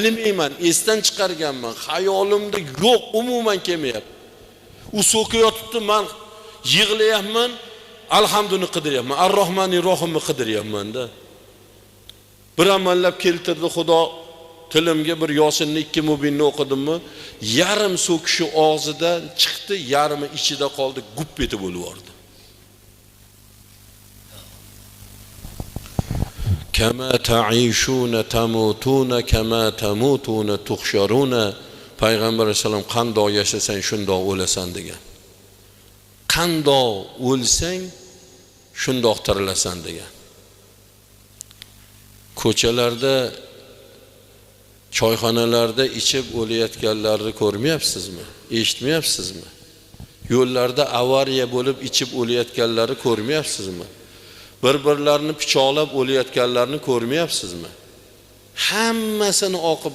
Bilmayman, esdan chiqarganman, xayolimda yo'q, umuman kelmayapti. U so'kayotibdi, men yig'layapman, alhamduni qidiryapman, Ar-Rohmanir Rohimni qidiryapman-da. Bir amallab keltirdi Xudo, tilimga bir Yosinni 2 mubinni o'qidimmi, yarim so'kishi og'zidan chiqdi, yarmi ichida qoldi, gup etib bo'lib yordi. Kama ta'ishuna tamutuna kama tamutuna tuhsharuna. Payg'ambar vasallam qandoq yashasang shundoq o'lasan degan. Qandoq o'lsang shundoq tirilasan degan. Ko'chalarda, choyxonalarda ichib o'layotganlarni ko'rmayapsizmi? Eshitmayapsizmi? Yo'llarda avariya bo'lib ichib o'layotganlarni ko'rmayapsizmi? Bir-birlarini pichoqlab o'layotganlarni ko'rmayapsizmi? Hammasini oqibati